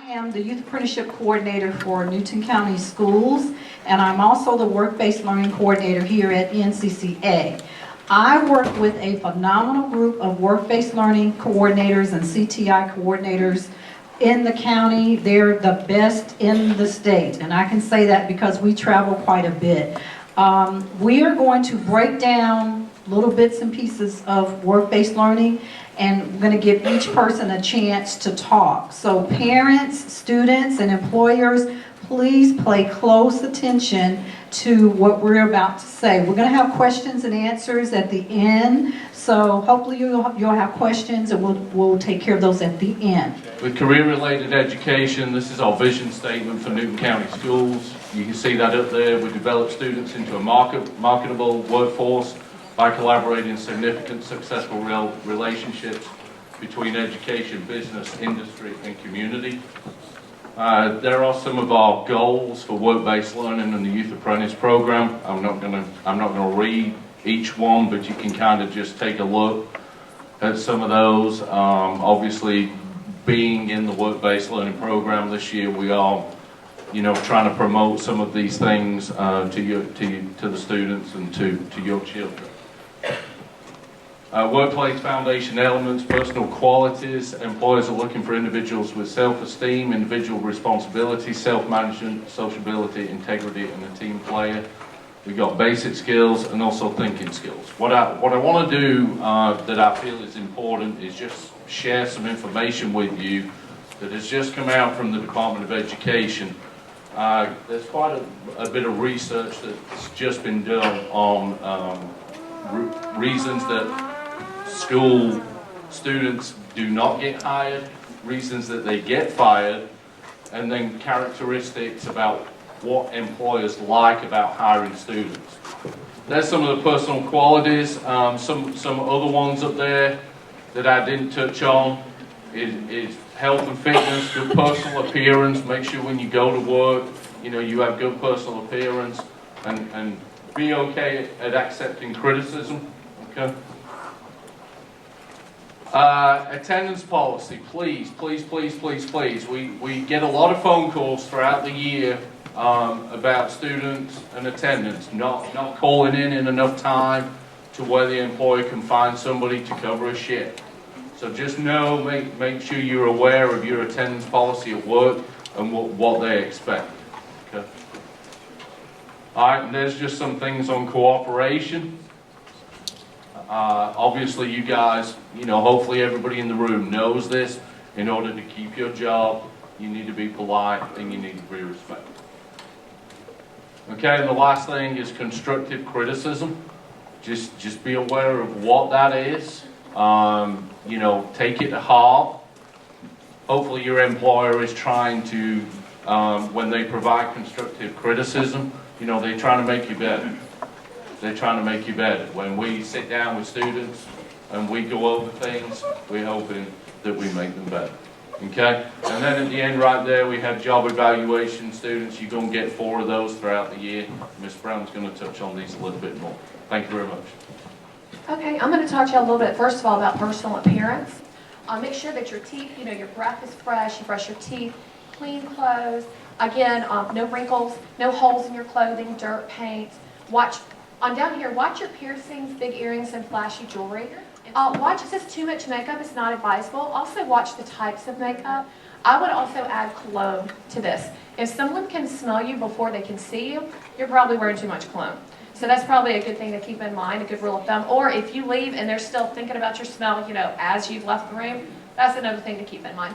am the Youth Apprenticeship Coordinator for Newton County Schools, and I'm also the Work-Based Learning Coordinator here at NCCA. I work with a phenomenal group of work-based learning coordinators and CTI coordinators in the county. They're the best in the state, and I can say that because we travel quite a bit. We are going to break down little bits and pieces of work-based learning, and we're going to give each person a chance to talk. So parents, students, and employers, please pay close attention to what we're about to say. We're going to have questions and answers at the end, so hopefully you'll have questions, and we'll take care of those at the end. With career-related education, this is our vision statement for Newton County Schools. You can see that up there. We develop students into a marketable workforce by collaborating significant, successful relationships between education, business, industry, and community. There are some of our goals for work-based learning and the Youth Apprentice Program. I'm not going to read each one, but you can kind of just take a look at some of those. Obviously, being in the work-based learning program this year, we are, trying to promote some of these things to the students and to your children. Workplace foundation elements, personal qualities. Employers are looking for individuals with self-esteem, individual responsibility, self-management, sociability, integrity, and a team player. We've got basic skills and also thinking skills. What I want to do that I feel is important is just share some information with you that has just come out from the Department of Education. There's quite a bit of research that's just been done on reasons that school students do not get hired, reasons that they get fired, and then characteristics about what employers like about hiring students. There's some of the personal qualities. Some other ones up there that I didn't touch on is health and fitness, good personal appearance. Make sure when you go to work, you have good personal appearance, and be okay at accepting criticism. Okay. Attendance policy, please. We get a lot of phone calls throughout the year about students and attendance, not calling in enough time to where the employer can find somebody to cover a shift. So just make sure you're aware of your attendance policy at work and what they expect. Okay. Alright, and there's just some things on cooperation. Obviously you guys, hopefully everybody in the room knows this. In order to keep your job, you need to be polite and you need to be respectful. Okay, and the last thing is constructive criticism. Just be aware of what that is. Take it to heart. Hopefully your employer is trying to, when they provide constructive criticism, they're trying to make you better. They're trying to make you better. When we sit down with students and we go over things, we're hoping that we make them better. Okay? And then at the end right there, we have job evaluation students. You're going to get 4 of those throughout the year. Ms. Brown's going to touch on these a little bit more. Thank you very much. Okay, I'm going to talk to you a little bit, first of all, about personal appearance. Make sure that your teeth, your breath is fresh, you brush your teeth, clean clothes. Again, no wrinkles, no holes in your clothing, dirt, paint. Down here, watch your piercings, big earrings, and flashy jewelry. Watch, if it's too much makeup, it's not advisable. Also watch the types of makeup. I would also add cologne to this. If someone can smell you before they can see you, you're probably wearing too much cologne. So that's probably a good thing to keep in mind, a good rule of thumb. Or if you leave and they're still thinking about your smell, as you've left the room, that's another thing to keep in mind.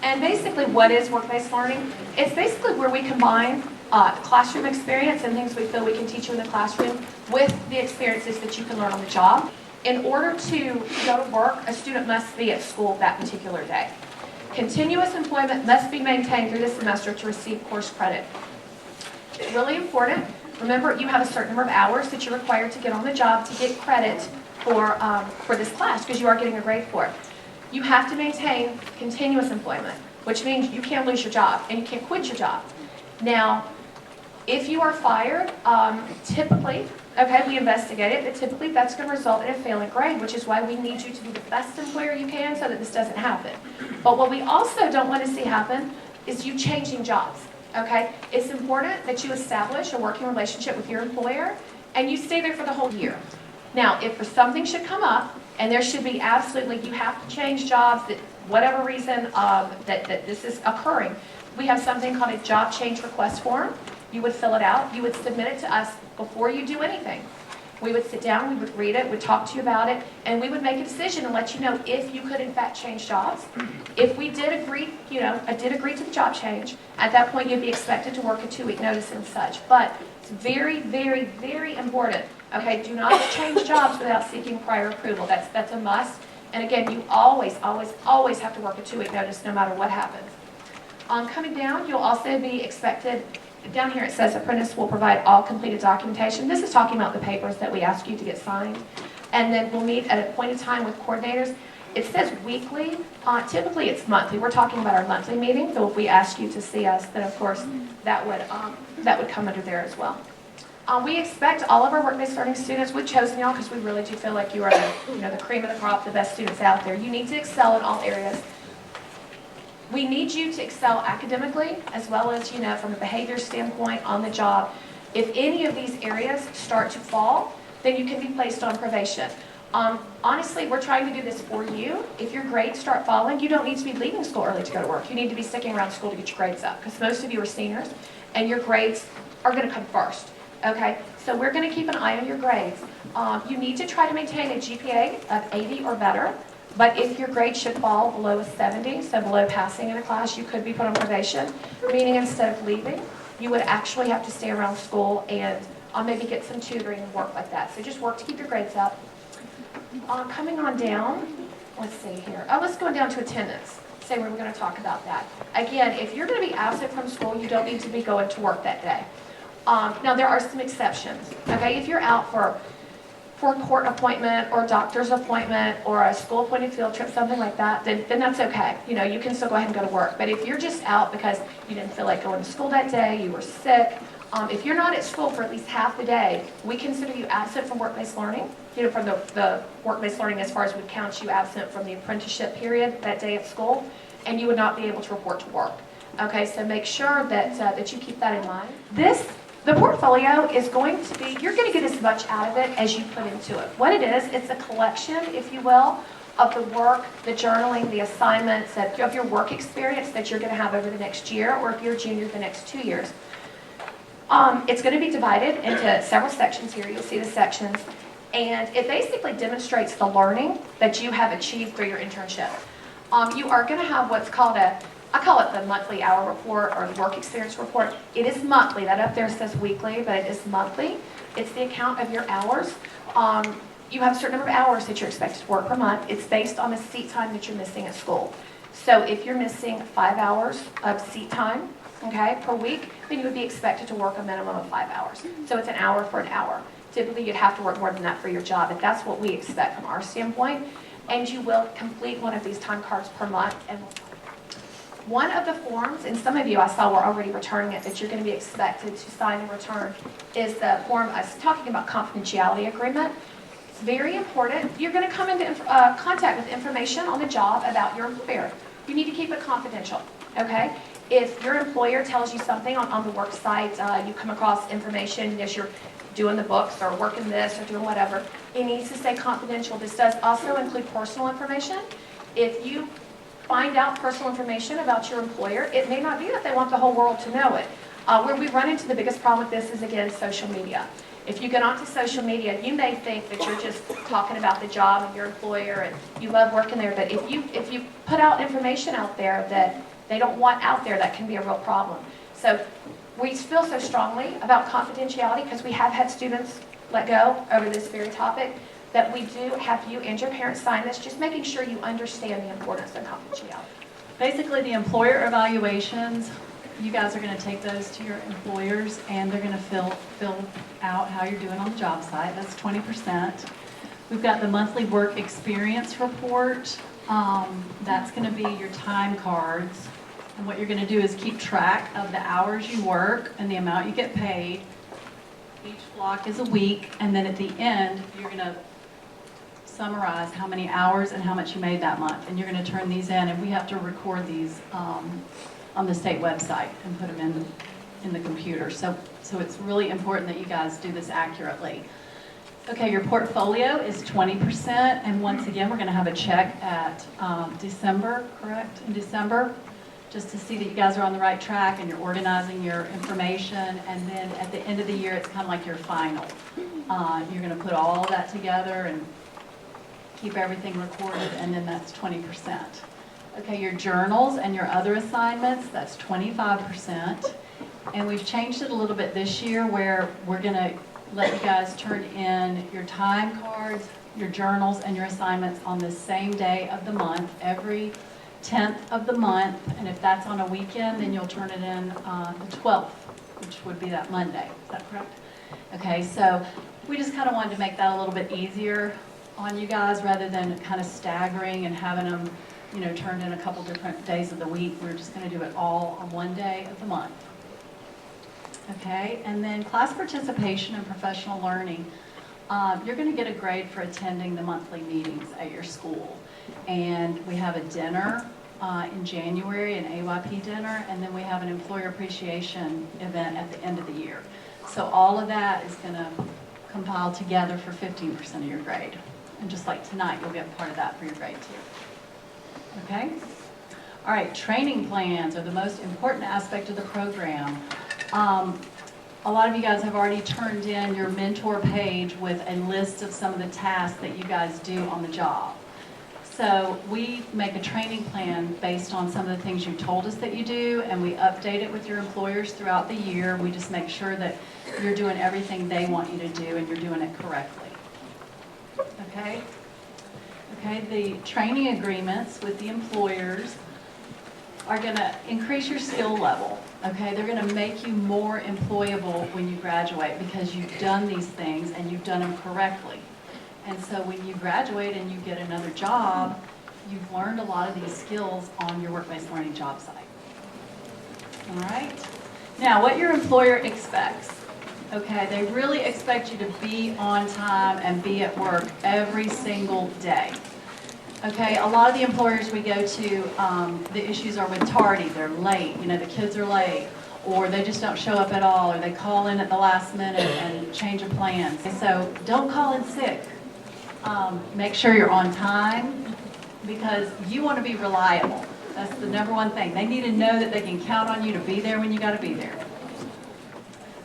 And basically, what is work-based learning? It's basically where we combine classroom experience and things we feel we can teach you in the classroom with the experiences that you can learn on the job. In order to go to work, a student must be at school that particular day. Continuous employment must be maintained through the semester to receive course credit. Really important. Remember, you have a certain number of hours that you're required to get on the job to get credit for this class, because you are getting a grade for it. You have to maintain continuous employment, which means you can't lose your job and you can't quit your job. Now, if you are fired, typically, okay, we investigate it, but typically that's going to result in a failing grade, which is why we need you to be the best employer you can so that this doesn't happen. But what we also don't want to see happen is you changing jobs, okay? It's important that you establish a working relationship with your employer and you stay there for the whole year. Now, if for something should come up, and there should be absolutely, you have to change jobs, that whatever reason that this is occurring, we have something called a job change request form. You would fill it out, you would submit it to us before you do anything. We would sit down, we would read it, we'd talk to you about it, and we would make a decision and let you know if you could in fact change jobs. If we did agree, did agree to the job change, at that point you'd be expected to work a 2-week notice and such. But it's very, very, very important. Okay, do not change jobs without seeking prior approval. That's a must. And again, you always, always, always have to work a 2-week notice no matter what happens. Coming down, you'll also be expected, down here it says apprentice will provide all completed documentation. This is talking about the papers that we ask you to get signed. And then we'll meet at a appointed time with coordinators. It says weekly, typically it's monthly. We're talking about our monthly meeting, so if we ask you to see us, then of course that would come under there as well. We expect all of our work-based learning students, we've chosen y'all because we really do feel like you are the cream of the crop, the best students out there. You need to excel in all areas. We need you to excel academically as well as, from a behavior standpoint on the job. If any of these areas start to fall, then you can be placed on probation. Honestly, we're trying to do this for you. If your grades start falling, you don't need to be leaving school early to go to work. You need to be sticking around school to get your grades up because most of you are seniors and your grades are going to come first. Okay, so we're going to keep an eye on your grades. You need to try to maintain a GPA of 80 or better, but if your grade should fall below a 70, so below passing in a class, you could be put on probation, meaning instead of leaving, you would actually have to stay around school and maybe get some tutoring and work like that. So just work to keep your grades up. Coming on down, let's see here. Let's go down to attendance. Say we're going to talk about that. Again, if you're going to be absent from school, you don't need to be going to work that day. Now, there are some exceptions, okay? If you're out for a court appointment or a doctor's appointment or a school-appointed field trip, something like that, then that's okay. You can still go ahead and go to work. But if you're just out because you didn't feel like going to school that day, you were sick, if you're not at school for at least half the day, we consider you absent from work-based learning, from the work-based learning as far as we count you absent from the apprenticeship period that day at school, and you would not be able to report to work. Okay, so make sure that you keep that in mind. The portfolio is going to be, you're going to get as much out of it as you put into it. What it is, it's a collection, if you will, of the work, the journaling, the assignments, of your work experience that you're going to have over the next year, or if you're a junior, the next 2 years. It's going to be divided into several sections here. You'll see the sections. And it basically demonstrates the learning that you have achieved through your internship. You are going to have what's called I call it the monthly hour report or the work experience report. It is monthly. That up there says weekly, but it is monthly. It's the account of your hours. You have a certain number of hours that you're expected to work per month. It's based on the seat time that you're missing at school. So if you're missing 5 hours of seat time, okay, per week, then you would be expected to work a minimum of 5 hours. So it's an hour for an hour. Typically, you'd have to work more than that for your job, but that's what we expect from our standpoint. And you will complete one of these time cards per month. And one of the forms, and some of you I saw were already returning it, that you're going to be expected to sign and return, is the form I was talking about, confidentiality agreement. It's very important. You're going to come into contact with information on the job about your employer. You need to keep it confidential, okay? If your employer tells you something on the work site, you come across information as you're doing the books or working this or doing whatever, it needs to stay confidential. This does also include personal information. If you find out personal information about your employer, it may not be that they want the whole world to know it. Where we run into the biggest problem with this is, again, social media. If you get onto social media, you may think that you're just talking about the job and your employer and you love working there, but if you put out information out there that they don't want out there, that can be a real problem. So we feel so strongly about confidentiality because we have had students let go over this very topic, that we do have you and your parents sign this, just making sure you understand the importance of confidentiality. Basically, the employer evaluations, you guys are going to take those to your employers and they're going to fill out how you're doing on the job site. That's 20%. We've got the monthly work experience report. That's going to be your time cards. And what you're going to do is keep track of the hours you work and the amount you get paid. Each block is a week, and then at the end, you're going to summarize how many hours and how much you made that month. And you're going to turn these in, and we have to record these on the state website and put them in the computer. So it's really important that you guys do this accurately. Okay, your portfolio is 20%, and once again, we're going to have a check at December, correct? In December, just to see that you guys are on the right track and you're organizing your information. And then at the end of the year, it's kind of like your final. You're going to put all of that together and keep everything recorded, and then that's 20%. Okay, your journals and your other assignments, that's 25%. And we've changed it a little bit this year where we're going to let you guys turn in your time cards, your journals, and your assignments on the same day of the month, every 10th of the month. And if that's on a weekend, then you'll turn it in the 12th, which would be that Monday. Is that correct? Okay, so we just kind of wanted to make that a little bit easier on you guys rather than kind of staggering and having them, you know, turned in a couple different days of the week. We're just going to do it all on one day of the month. Okay, and then class participation and professional learning. You're going to get a grade for attending the monthly meetings at your school. And we have a dinner in January, an AYP dinner, and then we have an employer appreciation event at the end of the year. So all of that is going to compile together for 15% of your grade. And just like tonight, you'll get part of that for your grade too. Okay? All right, training plans are the most important aspect of the program. A lot of you guys have already turned in your mentor page with a list of some of the tasks that you guys do on the job. So we make a training plan based on some of the things you told us that you do, and we update it with your employers throughout the year. We just make sure that you're doing everything they want you to do and you're doing it correctly. Okay? Okay, the training agreements with the employers are going to increase your skill level. Okay, they're going to make you more employable when you graduate because you've done these things and you've done them correctly. And so when you graduate and you get another job, you've learned a lot of these skills on your work-based learning job site. All right? Now, what your employer expects. Okay, they really expect you to be on time and be at work every single day. Okay, a lot of the employers we go to, the issues are with tardy. They're late, you know, the kids are late, or they just don't show up at all, or they call in at the last minute and change of plans. So don't call in sick. Make sure you're on time because you want to be reliable. That's the number one thing. They need to know that they can count on you to be there when you got to be there.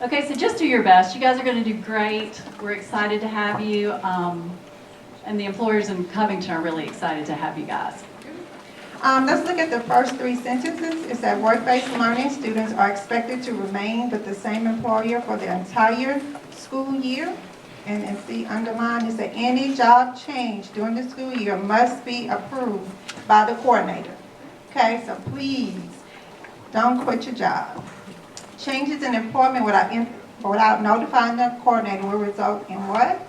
Okay, so just do your best. You guys are going to do great. We're excited to have you. And the employers in Covington are really excited to have you guys. Let's look at the first three sentences. It said work-based learning students are expected to remain with the same employer for the entire school year. And it's the underline is that any job change during the school year must be approved by the coordinator. Okay, so please don't quit your job. Changes in employment without notifying the coordinator will result in what?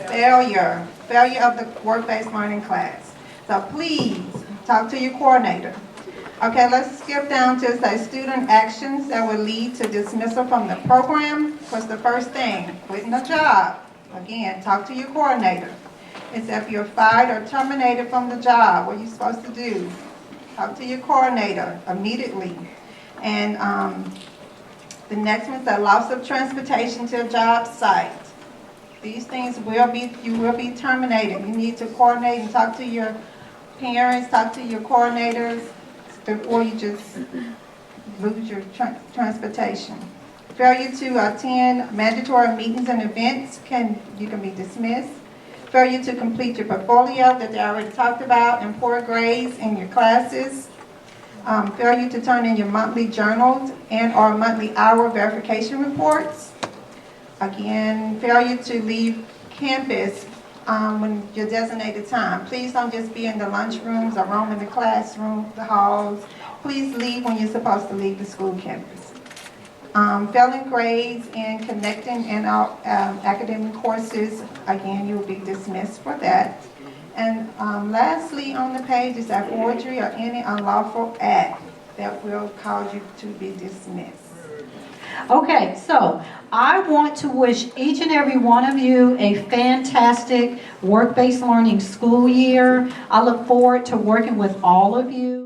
Failure of the work-based learning class. So please talk to your coordinator. Okay, let's skip down to say student actions that will lead to dismissal from the program. What's the first thing? Quitting a job. Again, talk to your coordinator. It's if you're fired or terminated from the job, what are you supposed to do? Talk to your coordinator immediately. And the next one is the loss of transportation to a job site. These things you will be terminated. You need to coordinate and talk to your parents, talk to your coordinators before you just lose your transportation. Failure to attend mandatory meetings and events, you can be dismissed. Failure to complete your portfolio that they already talked about, and poor grades in your classes. Failure to turn in your monthly journals and or monthly hour verification reports. Again, failure to leave campus when your designated time. Please don't just be in the lunchrooms or roaming the classroom, the halls. Please leave when you're supposed to leave the school campus. Failing grades in connecting and academic courses, again, you will be dismissed for that. And lastly on the page is that forgery or any unlawful act that will cause you to be dismissed. Okay, so I want to wish each and every one of you a fantastic work-based learning school year. I look forward to working with all of you.